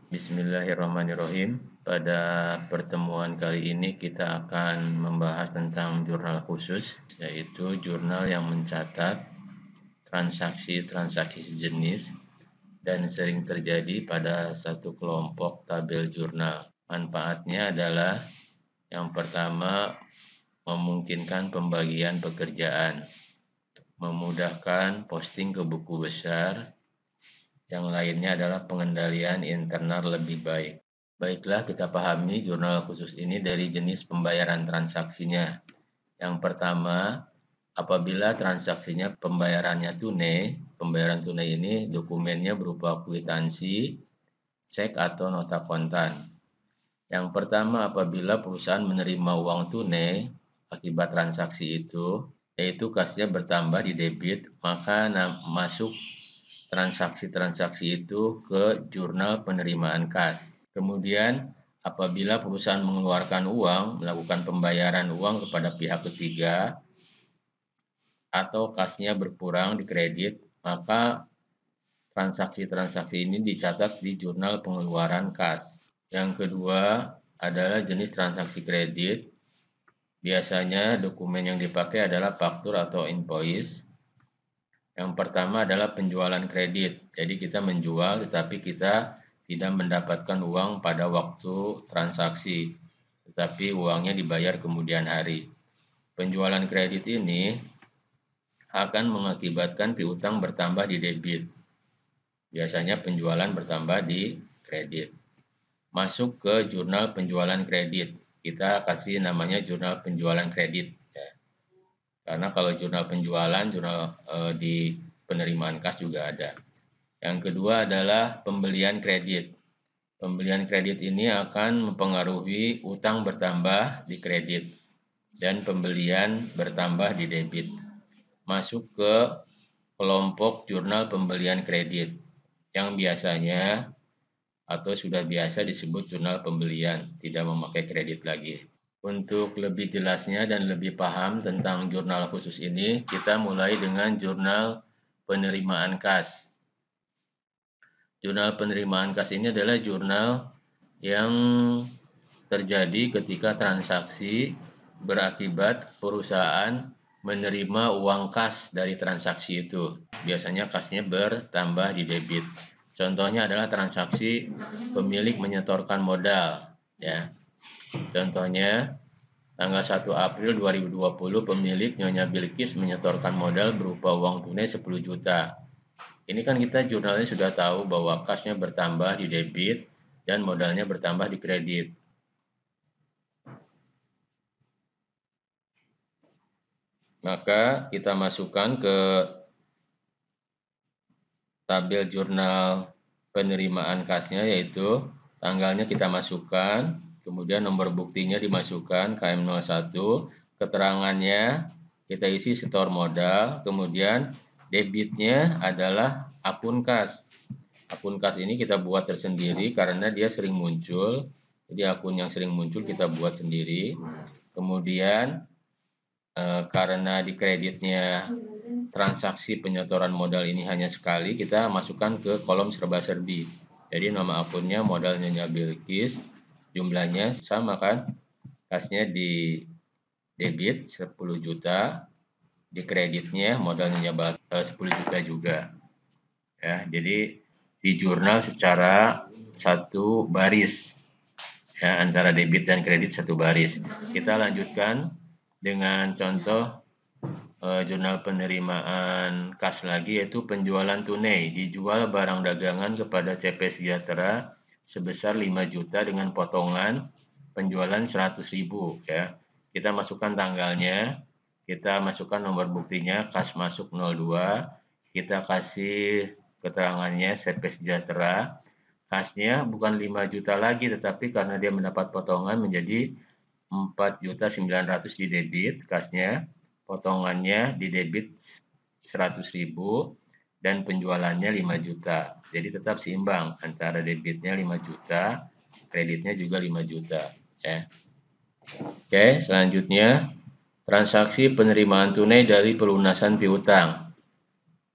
Bismillahirrahmanirrahim. Pada pertemuan kali ini kita akan membahas tentang jurnal khusus, yaitu jurnal yang mencatat transaksi-transaksi sejenis dan sering terjadi pada satu kelompok tabel jurnal. Manfaatnya adalah yang pertama, memungkinkan pembagian pekerjaan, memudahkan posting ke buku besar. Yang lainnya adalah pengendalian internal lebih baik. Baiklah, kita pahami jurnal khusus ini dari jenis pembayaran transaksinya. Yang pertama, apabila transaksinya pembayarannya tunai, pembayaran tunai ini dokumennya berupa kwitansi, cek atau nota kontan. Yang pertama, apabila perusahaan menerima uang tunai akibat transaksi itu, yaitu kasnya bertambah di debit, maka masuk transaksi-transaksi itu ke jurnal penerimaan kas. Kemudian, apabila perusahaan mengeluarkan uang, melakukan pembayaran uang kepada pihak ketiga, atau kasnya berkurang di kredit, maka transaksi-transaksi ini dicatat di jurnal pengeluaran kas. Yang kedua adalah jenis transaksi kredit. Biasanya dokumen yang dipakai adalah faktur atau invoice. Yang pertama adalah penjualan kredit. Jadi kita menjual tetapi kita tidak mendapatkan uang pada waktu transaksi, tetapi uangnya dibayar kemudian hari. Penjualan kredit ini akan mengakibatkan piutang bertambah di debit. Biasanya penjualan bertambah di kredit. Masuk ke jurnal penjualan kredit. Kita kasih namanya jurnal penjualan kredit. Karena kalau jurnal penjualan, jurnal di penerimaan kas juga ada. Yang kedua adalah pembelian kredit. Pembelian kredit ini akan mempengaruhi utang bertambah di kredit dan pembelian bertambah di debit. Masuk ke kelompok jurnal pembelian kredit yang biasanya atau sudah biasa disebut jurnal pembelian, tidak memakai kredit lagi. Untuk lebih jelasnya dan lebih paham tentang jurnal khusus ini, kita mulai dengan jurnal penerimaan kas. Jurnal penerimaan kas ini adalah jurnal yang terjadi ketika transaksi berakibat perusahaan menerima uang kas dari transaksi itu. Biasanya kasnya bertambah di debit. Contohnya adalah transaksi pemilik menyetorkan modal, ya. Contohnya, tanggal 1 April 2020 pemilik Nyonya Bilkis menyetorkan modal berupa uang tunai 10 juta. Ini kan kita jurnalnya sudah tahu bahwa kasnya bertambah di debit dan modalnya bertambah di kredit. Maka kita masukkan ke tabel jurnal penerimaan kasnya, yaitu tanggalnya kita masukkan, kemudian nomor buktinya dimasukkan KM01, keterangannya kita isi setor modal, kemudian debitnya adalah akun kas. Akun kas ini kita buat tersendiri karena dia sering muncul, jadi akun yang sering muncul kita buat sendiri. Kemudian karena di kreditnya transaksi penyetoran modal ini hanya sekali, kita masukkan ke kolom serba-serbi. Jadi nama akunnya modal Nyonya Bilkis, jumlahnya sama kan, kasnya di debit 10 juta, di kreditnya modalnya 10 juta juga. Ya, jadi di jurnal secara satu baris, ya, antara debit dan kredit satu baris. Kita lanjutkan dengan contoh jurnal penerimaan kas lagi, yaitu penjualan tunai. Dijual barang dagangan kepada CP Sejahtera sebesar 5 juta dengan potongan penjualan 100.000, ya. Kita masukkan tanggalnya, kita masukkan nomor buktinya, kas masuk 02, kita kasih keterangannya CP Sejahtera. Kasnya bukan 5 juta lagi, tetapi karena dia mendapat potongan menjadi 4.900.000 di debit kasnya, potongannya di debit 100.000 dan penjualannya 5 juta. Jadi tetap seimbang antara debitnya 5 juta, kreditnya juga 5 juta, ya. Oke, selanjutnya transaksi penerimaan tunai dari pelunasan piutang.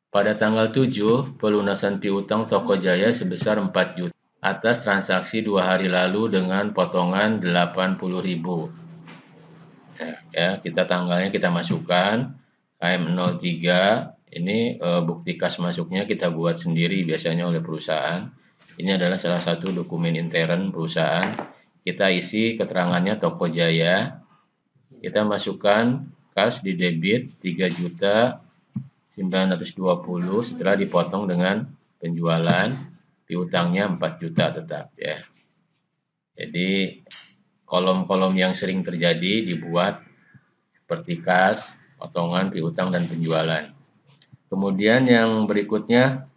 Pada tanggal 7, pelunasan piutang Toko Jaya sebesar 4 juta. atas transaksi 2 hari lalu dengan potongan 80.000. Ya, kita tanggalnya kita masukkan KM03. Ini bukti kas masuknya kita buat sendiri biasanya oleh perusahaan. Ini adalah salah satu dokumen intern perusahaan. Kita isi keterangannya Toko Jaya. Kita masukkan kas di debit 3.920 setelah dipotong dengan penjualan, piutangnya 4 juta tetap ya. Jadi kolom-kolom yang sering terjadi dibuat seperti kas, potongan, piutang, dan penjualan. Kemudian yang berikutnya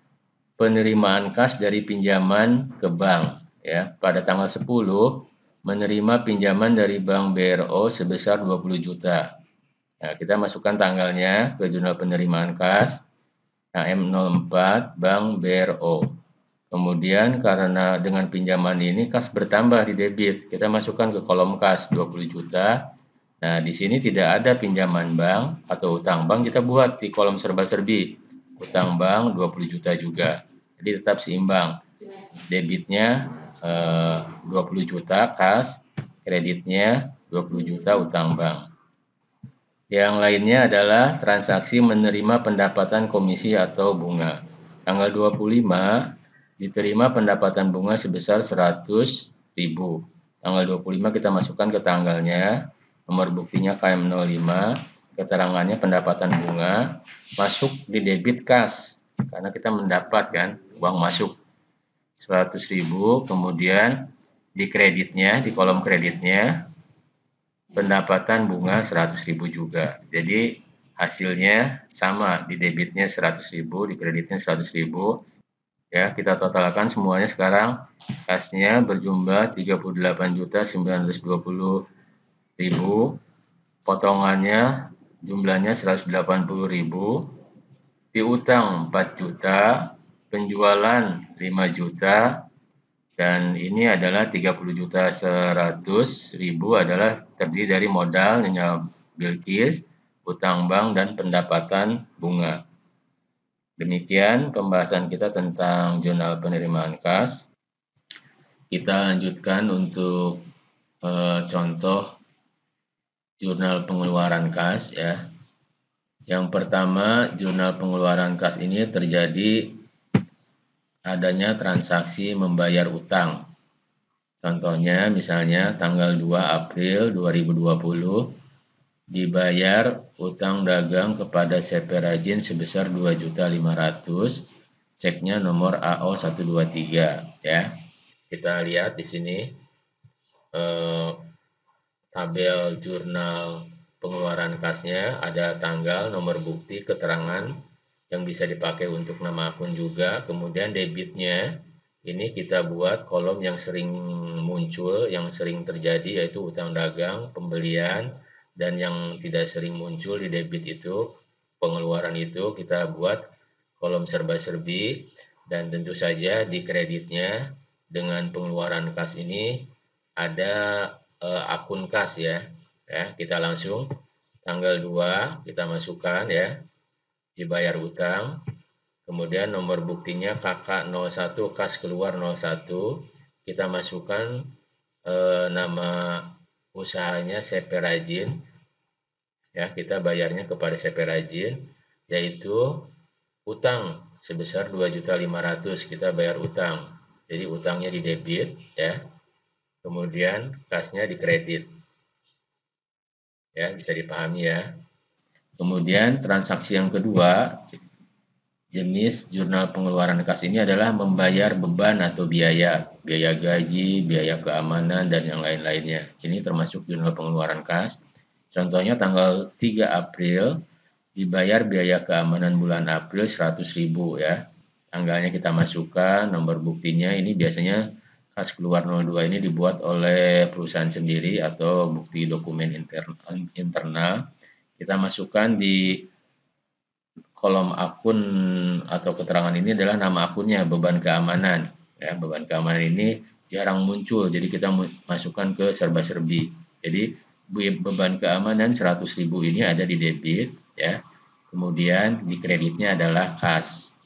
penerimaan kas dari pinjaman ke bank ya. Pada tanggal 10 menerima pinjaman dari Bank BRO sebesar 20 juta. Nah, kita masukkan tanggalnya ke jurnal penerimaan kas KM04 Bank BRO. Kemudian karena dengan pinjaman ini kas bertambah di debit, kita masukkan ke kolom kas 20 juta. Nah, di sini tidak ada pinjaman bank atau utang bank, kita buat di kolom serba-serbi. Utang bank 20 juta juga. Jadi tetap seimbang. Debitnya 20 juta kas, kreditnya 20 juta utang bank. Yang lainnya adalah transaksi menerima pendapatan komisi atau bunga. Tanggal 25 diterima pendapatan bunga sebesar 100.000. Tanggal 25 kita masukkan ke tanggalnya, nomor buktinya KM05, keterangannya pendapatan bunga, masuk di debit kas, karena kita mendapatkan uang masuk 100.000, kemudian di kreditnya, di kolom kreditnya, pendapatan bunga 100.000 juga. Jadi hasilnya sama, di debitnya 100.000, di kreditnya 100.000. Ya, kita totalkan semuanya sekarang kasnya berjumlah 38.920.000, potongannya jumlahnya 180.000, piutang 4 juta, penjualan 5 juta, dan ini adalah 30.100.000 adalah terdiri dari modal Nyonya Bilkis, utang bank, dan pendapatan bunga. Demikian pembahasan kita tentang jurnal penerimaan kas. Kita lanjutkan untuk contoh jurnal pengeluaran kas ya. Yang pertama, jurnal pengeluaran kas ini terjadi adanya transaksi membayar utang. Contohnya misalnya tanggal 2 April 2020 dibayar utang dagang kepada CP Rajin sebesar 2.500.000, ceknya nomor AO 123 ya. Kita lihat di sini tabel jurnal pengeluaran kasnya, ada tanggal, nomor bukti, keterangan yang bisa dipakai untuk nama akun juga. Kemudian debitnya ini kita buat kolom yang sering muncul, yang sering terjadi, yaitu utang dagang, pembelian, dan yang tidak sering muncul di debit itu, pengeluaran itu kita buat kolom serba-serbi. Dan tentu saja di kreditnya dengan pengeluaran kas ini ada akun kas ya. Kita langsung tanggal 2 kita masukkan ya, dibayar utang, kemudian nomor buktinya KK01 kas keluar 01, kita masukkan nama usahanya CP Rajin ya, kita bayarnya kepada CP Rajin, yaitu utang sebesar 2.500.000, kita bayar utang, jadi utangnya di debit ya, kemudian kasnya di kredit ya, bisa dipahami ya. Kemudian transaksi yang kedua, jenis jurnal pengeluaran kas ini adalah membayar beban atau biaya gaji, biaya keamanan, dan yang lain-lainnya. Ini termasuk jurnal pengeluaran kas. Contohnya tanggal 3 April dibayar biaya keamanan bulan April 100.000 ya. Tanggalnya kita masukkan, nomor buktinya ini biasanya kas keluar 02 ini dibuat oleh perusahaan sendiri atau bukti dokumen internal. Kita masukkan di kolom akun atau keterangan ini adalah nama akunnya, beban keamanan. Ya, beban keamanan ini jarang muncul, jadi kita masukkan ke serba-serbi. Jadi beban keamanan 100.000 ini ada di debit, ya. Kemudian di kreditnya adalah kas.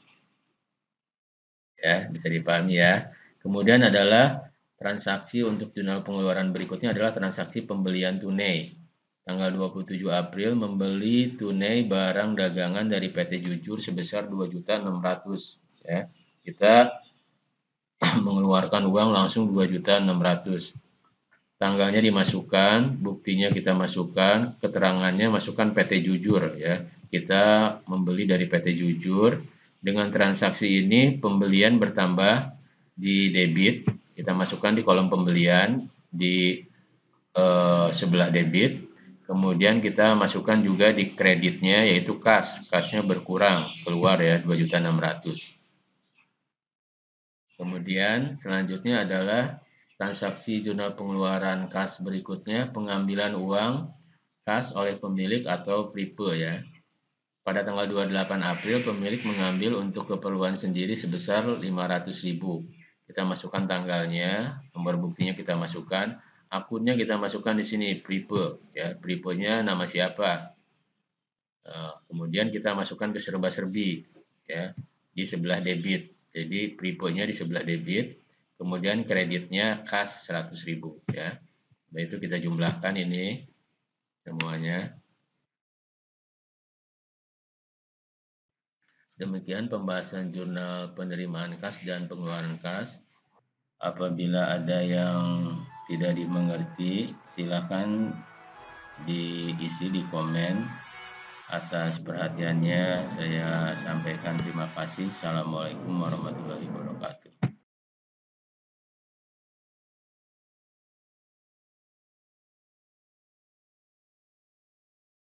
Ya, bisa dipahami ya. Kemudian adalah transaksi untuk jurnal pengeluaran berikutnya adalah transaksi pembelian tunai. Tanggal 27 April membeli tunai barang dagangan dari PT Jujur sebesar 2.600.000 ya. Kita mengeluarkan uang langsung 2.600.000. Tanggalnya dimasukkan, buktinya kita masukkan, keterangannya masukkan PT Jujur ya. Kita membeli dari PT Jujur. Dengan transaksi ini pembelian bertambah di debit, kita masukkan di kolom pembelian di sebelah debit. Kemudian kita masukkan juga di kreditnya yaitu kas. Kasnya berkurang, keluar ya 2.600.000. Kemudian selanjutnya adalah transaksi jurnal pengeluaran kas berikutnya, pengambilan uang kas oleh pemilik atau pripe ya. Pada tanggal 28 April pemilik mengambil untuk keperluan sendiri sebesar 500.000. Kita masukkan tanggalnya, nomor buktinya kita masukkan. Akunnya kita masukkan di sini pripe ya, pripenya nama siapa. Kemudian kita masukkan ke serba-serbi ya di sebelah debit. Jadi pripenya di sebelah debit, kemudian kreditnya kas 100.000 ya. Nah, itu kita jumlahkan ini semuanya. Demikian pembahasan jurnal penerimaan kas dan pengeluaran kas. Apabila ada yang tidak dimengerti, silakan diisi di komen. Atas perhatiannya saya sampaikan terima kasih. Assalamualaikum warahmatullahi wabarakatuh.